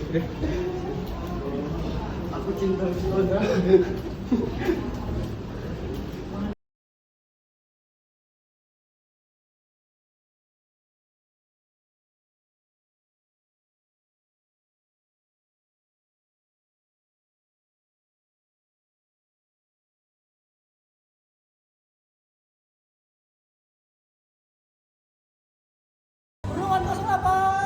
Aku cinta Fiona. Ruangan 08.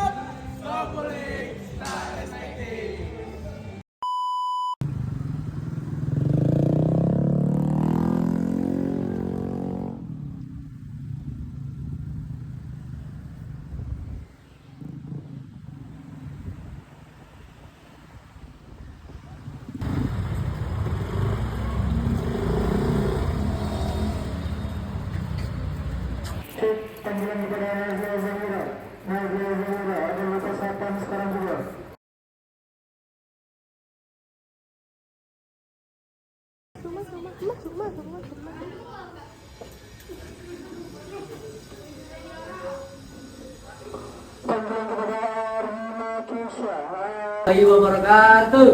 Panggilan kepada Nazia Zamira. Nazia Zamira ada luka sapam sekarang juga. Panggilan kepada Rima Kisha. Ayo wabarakatuh.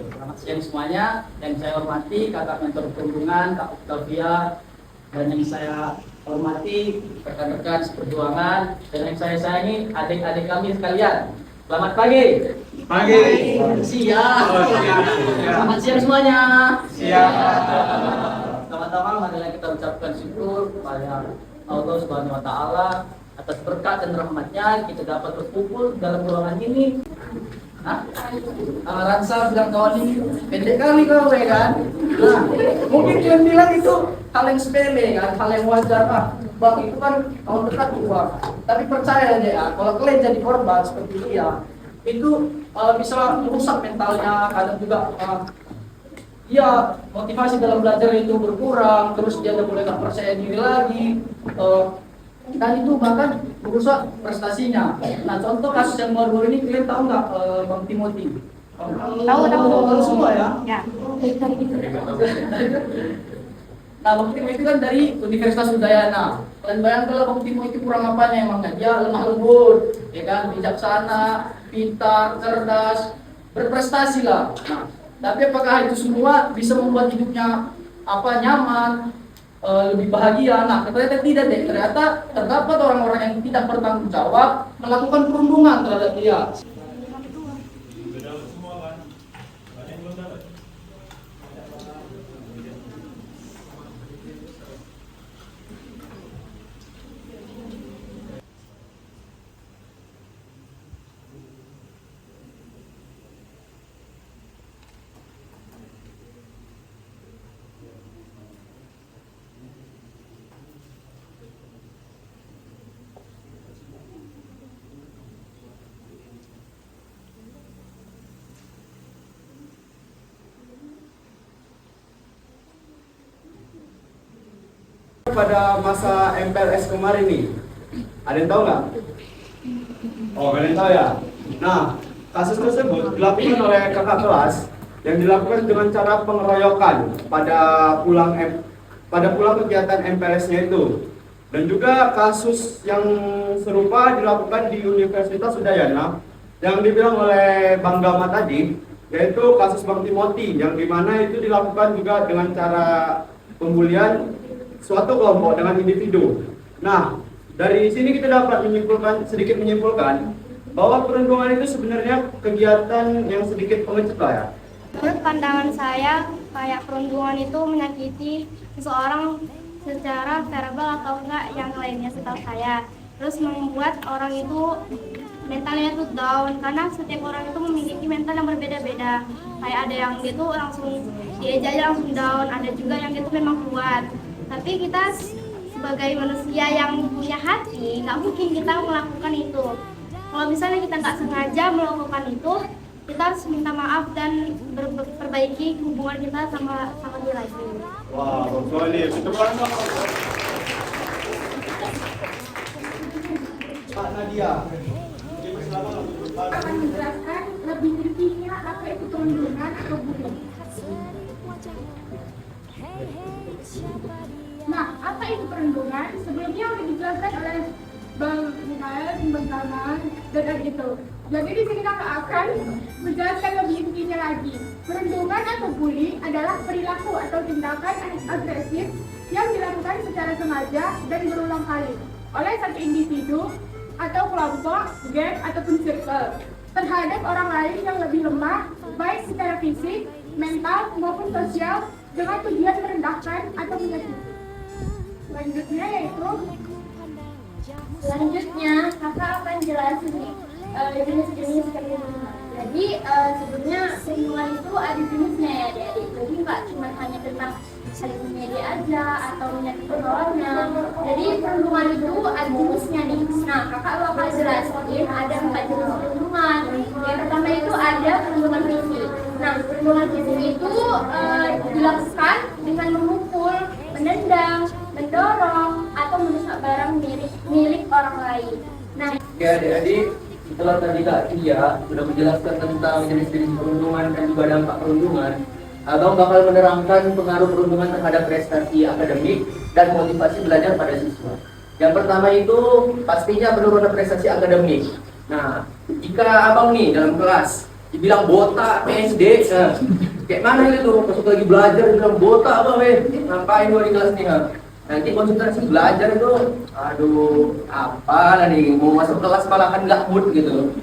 Selamat siang semuanya. Yang saya hormati kakak mentor perhubungan Kak Octavia, dan yang saya hormati rekan-rekan seperjuangan, dan yang saya sayangi adik-adik kami sekalian. Selamat pagi. Pagi. Siang. Oh, siang. Selamat siang semuanya. Siang. Pertama-tama marilah kita ucapkan syukur kepada Allah Subhanahu wa taala atas berkat dan rahmatnya kita dapat berkumpul dalam ruangan ini. Ransa bilang kawan ini pendek kali kau ya kan? Nah, mungkin kalian bilang itu hal yang sepele kan, hal yang wajar bang itu kan tahun dekat uang. Tapi percaya aja ya, kalau kalian jadi korban seperti dia, itu bisa merusak mentalnya, kadang juga ya motivasi dalam belajar itu berkurang, terus dia udah mulai gak percaya diri lagi, dan itu bahkan merusak prestasinya. Nah contoh kasus yang baru-baru ini kalian tahu nggak Bang Timothy? Tahu semua ya? Ya. Nah Bang Timothy itu kan dari Universitas Udayana. Kalian bayangkan kalau Bang Timothy kurang apanya emangnya? Dia lemah lembut, ya kan, bijaksana, pintar, cerdas, berprestasi lah. Nah, tapi apakah itu semua bisa membuat hidupnya nyaman, lebih bahagia? Nah, ternyata tidak deh. Ternyata terdapat orang-orang yang tidak bertanggung jawab melakukan perundungan terhadap dia. Pada masa MPLS kemarin nih, ada yang tahu nggak? Oh, kalian tahu ya? Nah, kasus tersebut dilakukan oleh kakak kelas yang dilakukan dengan cara pengeroyokan pada pulang kegiatan MPLS-nya itu. Dan juga kasus yang serupa dilakukan di Universitas Udayana yang dibilang oleh Bang Gama tadi, yaitu kasus Bang Timothy, yang dimana itu dilakukan juga dengan cara pembulian suatu kelompok dengan individu. Nah, dari sini kita dapat sedikit menyimpulkan bahwa perundungan itu sebenarnya kegiatan yang sedikit pengecut lah ya. Menurut pandangan saya, kayak perundungan itu menyakiti seseorang secara verbal atau enggak yang lainnya setahu saya. Terus membuat orang itu mentalnya itu down, karena setiap orang itu memiliki mental yang berbeda-beda. Kayak ada yang gitu langsung diejak aja langsung down, ada juga yang gitu memang kuat. Tapi kita sebagai manusia yang punya hati, nggak mungkin kita melakukan itu. Kalau misalnya kita nggak sengaja melakukan itu, kita harus minta maaf dan perbaiki hubungan kita sama dia lagi. Wah, boleh. Itu kan Pak Nadia. Akan menjelaskan lebih rinci apa itu perundungan atau bullying. Nah, apa itu perundungan? Sebelumnya sudah dijelaskan oleh Bang Mikael, Bang Salman, dan itu. Jadi di sini kakak akan menjelaskan lebih intinya lagi. Perundungan atau bully adalah perilaku atau tindakan agresif yang dilakukan secara sengaja dan berulang kali oleh satu individu atau kelompok, geng, ataupun circle terhadap orang lain yang lebih lemah, baik secara fisik, mental, maupun sosial, dengan tujuan merendahkan atau menyakiti. Selanjutnya, kakak akan jelasin jenis-jenis perlindungan. Jadi sebetulnya perlindungan itu ada jenisnya ya adik-adik. Jadi nggak cuma hanya tentang saling menyedih aja atau menyakiti lawannya. Jadi perlindungan itu ada jenisnya nih. Nah, kakak bakal jelasin ada 4 jenis perlindungan. Yang pertama itu ada perlindungan fisik. Nah, perlindungan fisik itu dilakukan dengan memukul, menendang, mendorong, atau merusak barang milik orang lain. Nah, ya adik-adik, setelah tadi Kak Tia sudah menjelaskan tentang jenis-jenis perundungan dan juga dampak perundungan, Abang bakal menerangkan pengaruh perundungan terhadap prestasi akademik dan motivasi belajar pada siswa. Yang pertama itu pastinya penurunan prestasi akademik. Nah, jika abang nih dalam kelas dibilang botak PSD, kayak mana itu masuk lagi belajar dibilang botak abang ngapain gua di kelas nih nanti konsentrasi belajar itu aduh apa nih mau masuk kelas malah kan nggak mood gitu.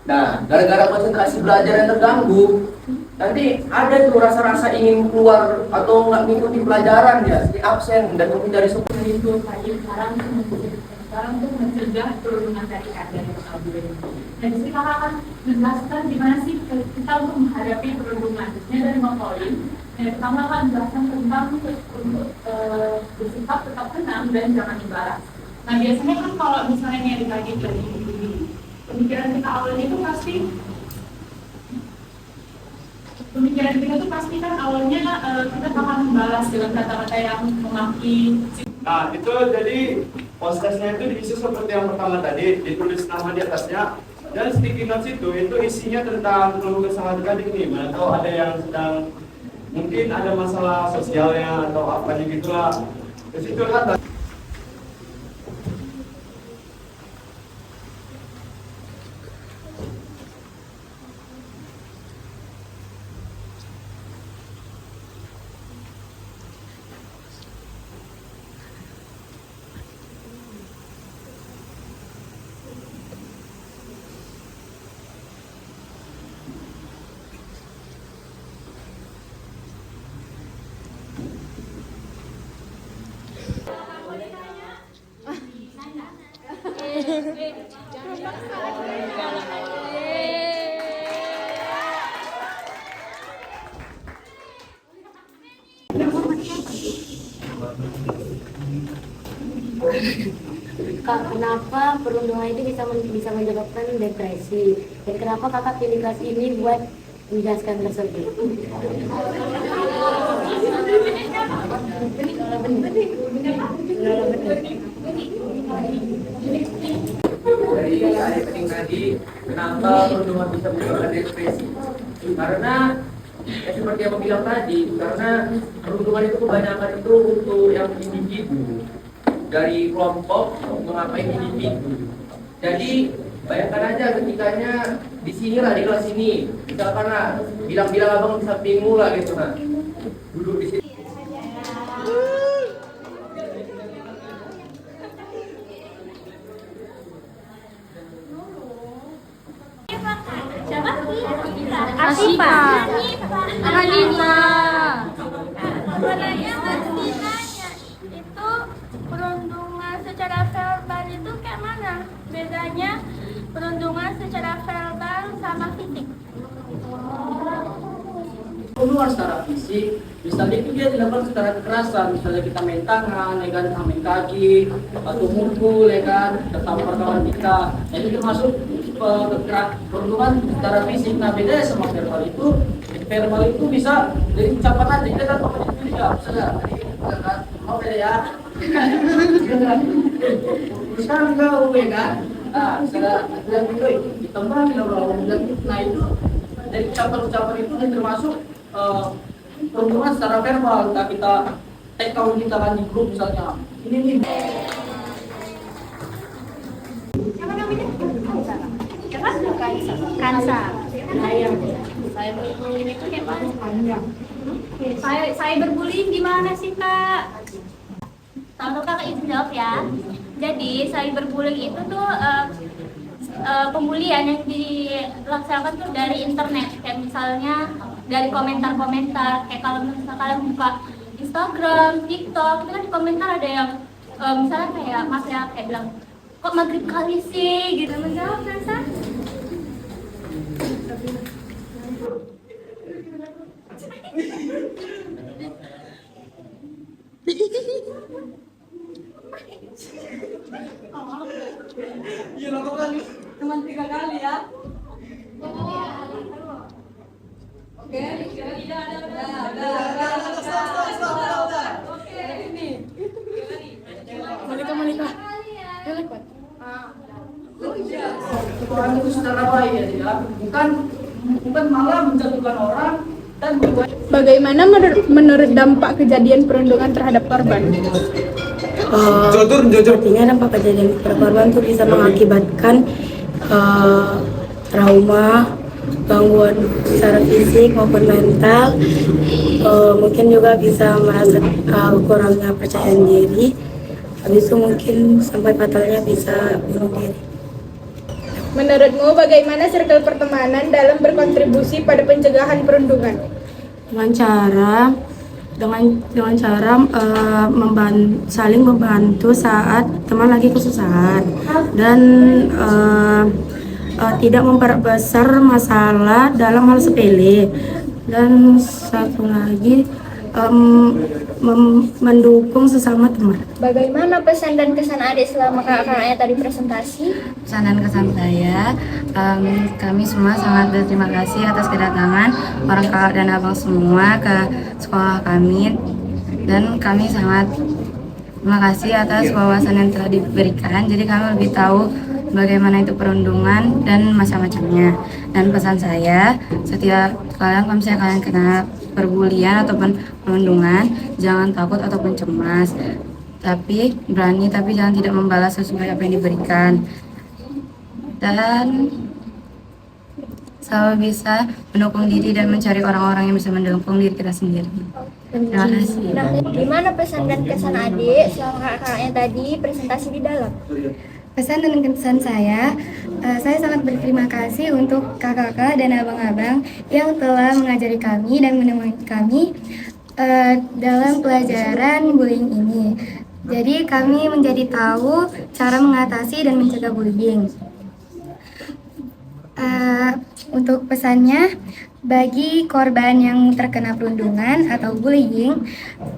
Nah, gara-gara konsentrasi belajar yang terganggu, nanti ada tuh rasa-rasa ingin keluar atau nggak mengikuti pelajaran ya, di absen dan menghindari sekolah itu. Sekarang tuh mencegah perundungan dari keadaan yang kabur. Dan di sini kakak akan menjelaskan gimana sih kita untuk menghadapi perundungan. Ini dari poin. Yang pertama kan menjelaskan tentang untuk bersikap tetap tenang dan jangan dibalas. Nah biasanya kan kalau misalnya yang dikaji dari pemikiran kita awalnya itu pasti kan awalnya kita akan membalas dengan kata-kata yang memaki. Nah, itu jadi postesnya itu diisi seperti yang pertama tadi, ditulis nama di atasnya. Dan sticky notes itu isinya tentang keluh kesah adik nih. Mana tahu ada yang sedang mungkin ada masalah sosialnya atau apa gitu lah. Di situ kan Kak, kenapa perundungan itu bisa menyebabkan depresi? Dan kenapa kakak pilih kelas ini buat menjelaskan tersebut? Dari adik-adik tadi, kenapa perundungan bisa menyebabkan depresi? Karena seperti yang aku bilang tadi, karena perundungan itu kebanyakan itu untuk yang individu dari kelompok mengapain individu. Jadi bayangkan aja ketikanya di sini lah, di kelas ini, misalkan lah bilang-bilang abang di sampingmu lah gitu nah, duduk di sini. Asifa. Anita. Sebenarnya masih nanya itu perundungan secara verbal itu kayak mana? Bedanya perundungan secara verbal sama fisik. Perundungan secara fisik, misalnya itu dia dilakukan secara kekerasan, misalnya kita main tangan, ya kan, main kaki, atau mukul, ya kan, tertampar kawan kita. Nah, itu termasuk perundungan secara fisik. Nah, beda sama verbal itu bisa dari ucapan aja, kita kan pakai itu juga, misalnya, kan, mau beda ya. Sekarang kau, ya kan, nah, misalnya, ditembak, nah itu dari ucapan-ucapan itu termasuk perundungan secara verbal. Kita take down kita kan di grup misalnya ini Kansa. Cyberbullying itu kayak mana? Cyberbullying gimana sih Kak? Tahu Kakak izin jawab ya. Jadi cyberbullying itu tuh pembulian yang dilaksanakan tuh dari internet, kayak misalnya dari komentar-komentar, kayak kalau misalnya kalian buka Instagram, TikTok, itu kan di komentar ada yang misalnya kayak Mas ya kayak bilang kok maghrib kali sih gitu. Menjawab Kansa? Iya lah kali. Cuma 3 kali ya. Oke. Oke, ini. Malika. Itu secara baik ya, bukan malah menjatuhkan orang dan membuat. Bagaimana menurut dampak kejadian perundungan terhadap korban? Artinya dampak kejadian pada korban itu bisa mengakibatkan trauma, gangguan secara fisik maupun mental, mungkin juga bisa merasa kurangnya percaya diri, habis itu mungkin sampai fatalnya bisa bunuh diri. Menurutmu bagaimana circle pertemanan dalam berkontribusi pada pencegahan perundungan? Dengan cara saling membantu saat teman lagi kesusahan dan tidak memperbesar masalah dalam hal sepele, dan satu lagi mendukung sesama teman. Bagaimana pesan dan kesan adik selama kakak-kakaknya tadi presentasi? Pesan dan kesan saya, kami semua sangat berterima kasih atas kedatangan orang kakak dan abang semua ke sekolah kami, dan kami sangat terima kasih atas wawasan yang telah diberikan. Jadi kami lebih tahu bagaimana itu perundungan dan macam-macamnya. Dan pesan saya, setiap kalian kalau misalnya kalian kena perbulian ataupun perundungan, jangan takut ataupun cemas, tapi berani, tapi jangan tidak membalas sesuai apa yang diberikan, dan selalu bisa mendukung diri dan mencari orang-orang yang bisa mendukung diri kita sendiri. Terima kasih. Nah, gimana pesan dan kesan adik selama kakak-kakaknya tadi presentasi di dalam? Pesan dan kesan saya sangat berterima kasih untuk kakak-kakak dan abang-abang yang telah mengajari kami dan menemani kami dalam pelajaran bullying ini. Jadi kami menjadi tahu cara mengatasi dan mencegah bullying. Untuk pesannya, bagi korban yang terkena perundungan atau bullying,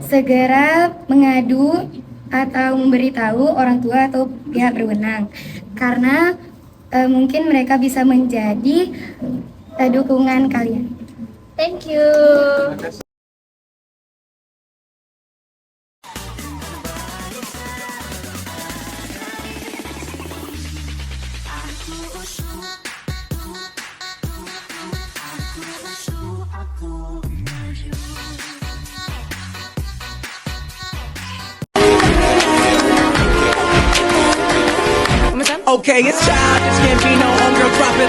segera mengadu atau memberitahu orang tua atau pihak berwenang, karena mungkin mereka bisa menjadi dukungan kalian. Thank you. Okay, it's childish, can't be no homegirl, drop it